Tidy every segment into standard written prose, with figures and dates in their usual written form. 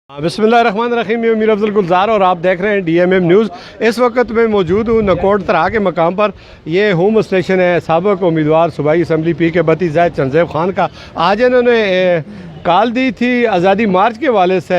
बिस्मिल्लाहिर्रहमानिर्रहीम। मैं मीर अफजल गुलजार और आप देख रहे हैं DMM न्यूज़। इस वक्त मैं मौजूद हूँ नकोट तरा के मकाम पर। ये होम स्टेशन है साबिक़ उम्मीदवार सूबाई असम्बली PK 32 ज़ाहिद चंदेब खान का। आज इन्होंने कॉल दी थी आज़ादी मार्च के हवाले से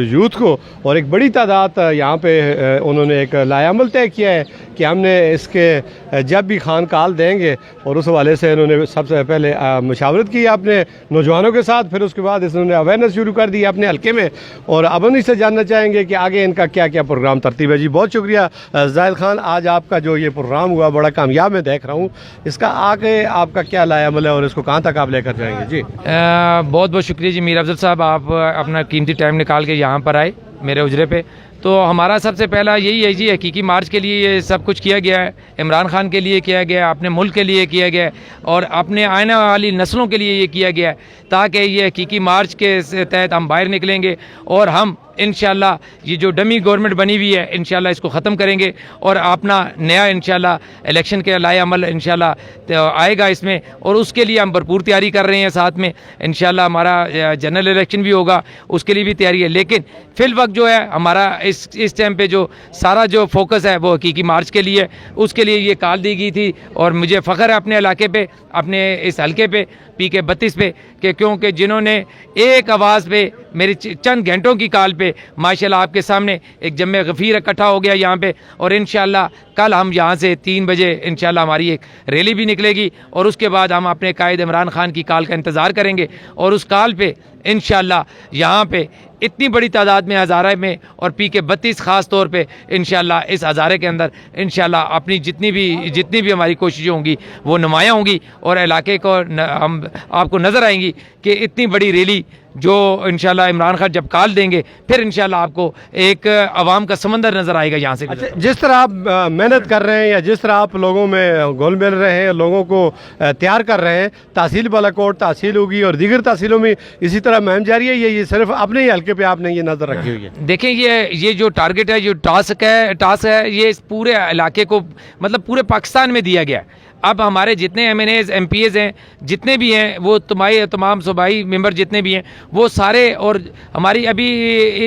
यूथ को, और एक बड़ी तादाद यहाँ पे उन्होंने एक लाएअमल तय किया है कि हमने इसके जब भी खान कॉल देंगे, और उस हवाले से इन्होंने सबसे पहले मशावरत की अपने नौजवानों के साथ, फिर उसके बाद इन्होंने अवेयरनेस शुरू कर दी अपने हल्के में। और अब हम इससे जानना चाहेंगे कि आगे इनका क्या क्या प्रोग्राम तरतीब है। जी बहुत शुक्रिया ज़ाहिद खान, आज आपका जो ये प्रोग्राम हुआ बड़ा कामयाब मैं देख रहा हूँ, इसका आगे आपका क्या लाएअमल है और इसको कहाँ तक आप लेकर जाएंगे? जी बहुत बहुत शुक्रिया जी मीर अफजल साहब, आप अपना कीमती टाइम निकाल के यहाँ पर आए मेरे उजरे पे। तो हमारा सबसे पहला यही है जी, हकीकी मार्च के लिए ये सब कुछ किया गया है, इमरान खान के लिए किया गया है, अपने मुल्क के लिए किया गया है और अपने आने वाली नस्लों के लिए ये किया गया है, ताकि ये हकीकी मार्च के तहत हम बाहर निकलेंगे और हम इंशाल्लाह ये जो डमी गवर्नमेंट बनी हुई है इंशाल्लाह इसको ख़त्म करेंगे और अपना नया इंशाल्लाह इलेक्शन के लाएअमल इंशाल्लाह तो आएगा इसमें, और उसके लिए हम भरपूर तैयारी कर रहे हैं। साथ में इंशाल्लाह हमारा जनरल इलेक्शन भी होगा, उसके लिए भी तैयारी है। लेकिन फिल वक्त जो है हमारा इस टाइम पे जो सारा जो फोकस है वो हकीकी मार्च के लिए, उसके लिए ये कॉल दी गई थी। और मुझे फ़ख्र है अपने इलाके पे, अपने इस हल्के पे PK 32 पे, कि क्योंकि जिन्होंने एक आवाज़ पे मेरी चंद घंटों की कॉल पे माशाल्लाह आपके सामने एक जम्मे गफ़ीर इकट्ठा हो गया यहाँ पे। और इंशाल्लाह कल हम यहाँ से 3 बजे इंशाल्लाह हमारी एक रैली भी निकलेगी और उसके बाद हम अपने कायद इमरान खान की कॉल का इंतज़ार करेंगे। और उस कॉल पे इंशाल्लाह यहाँ पे इतनी बड़ी तादाद में हज़ारे में और PK 32 ख़ास तौर पे इंशाल्लाह इस हज़ारे के अंदर इंशाल्लाह अपनी जितनी भी हमारी कोशिशें होंगी वो नुमायाँ होंगी और इलाके को हम आपको नज़र आएंगी कि इतनी बड़ी रैली जो इंशाल्लाह इमरान खान जब कॉल देंगे फिर इंशाल्लाह आपको एक अवाम का समंदर नज़र आएगा यहाँ से। अच्छा, जिस तरह आप मेहनत कर रहे हैं या जिस तरह आप लोगों में घुल मिल रहे हैं, लोगों को तैयार कर रहे हैं, तहसील बालाकोट तहसील होगी और दीगर तहसीलों में इसी तरह मुहिम जारी है, ये सिर्फ अपने ही हल्के पे आपने ये नज़र रखी हुई है? देखें ये जो टारगेट है, जो टास्क है ये इस पूरे इलाके को मतलब पूरे पाकिस्तान में दिया गया है। अब हमारे जितने MNAs MPAs हैं जितने भी हैं वो तमाम सूबाई मेंबर जितने भी हैं वो सारे, और हमारी अभी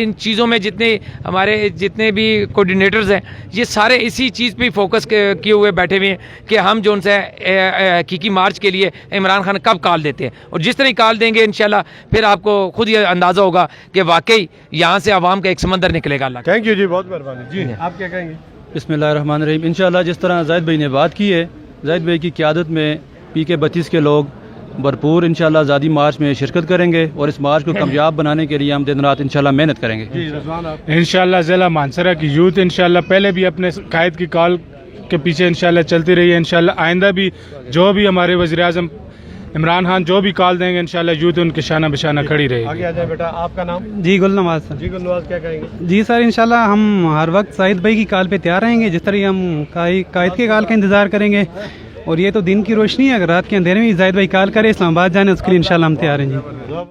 इन चीज़ों में जितने भी कोऑर्डिनेटर्स हैं ये सारे इसी चीज़ पे फोकस किए हुए बैठे हुए हैं कि हम जो उनसे हकीकी मार्च के लिए इमरान खान कब कॉल देते हैं, और जिस तरह कॉल देंगे इंशाल्लाह फिर आपको खुद ये अंदाज़ा होगा कि वाकई यहाँ से आवाम का एक समंदर निकलेगा। अल्लाह थैंक यू जी, बहुत मेहरबानी जी। आप क्या कहेंगे? बिस्मिल्लाहिर्रहमानिर्रहीम। इंशाल्लाह जिस तरह ज़ाहिद भाई ने बात की है, ज़ाहिद भाई की क़यादत में PK 32 के लोग भरपूर इंशाल्लाह आज़ादी मार्च में शिरकत करेंगे और इस मार्च को कामयाब बनाने के लिए हम दिन रात इंशाल्लाह मेहनत करेंगे। इंशाल्लाह ज़िला मानसरा की यूथ इंशाल्लाह पहले भी अपने कायद की कॉल के पीछे इंशाल्लाह चलती रही है। इंशाल्लाह आइंदा भी जो भी हमारे वज़ीर-ए-आज़म इमरान खान जो भी कॉल देंगे इंशाल्लाह यूथ उनके शाना बशाना खड़ी रहेगी। आगे आ जाए बेटा, आपका नाम? जी गुलनवाज सर। जी गुलनवाज, क्या कहेंगे? जी सर, इंशाल्लाह हम हर वक्त ज़ाहिद भाई की कॉल पे तैयार रहेंगे, जिस तरह हम कायद के कॉल का इंतज़ार करेंगे। और ये तो दिन की रोशनी है, अगर रात के अंधेरे में ज़ाहिद भाई कॉल करे इस्लामाबाद जाने उसके लिए इंशाल्लाह हम तैयार हैं जी।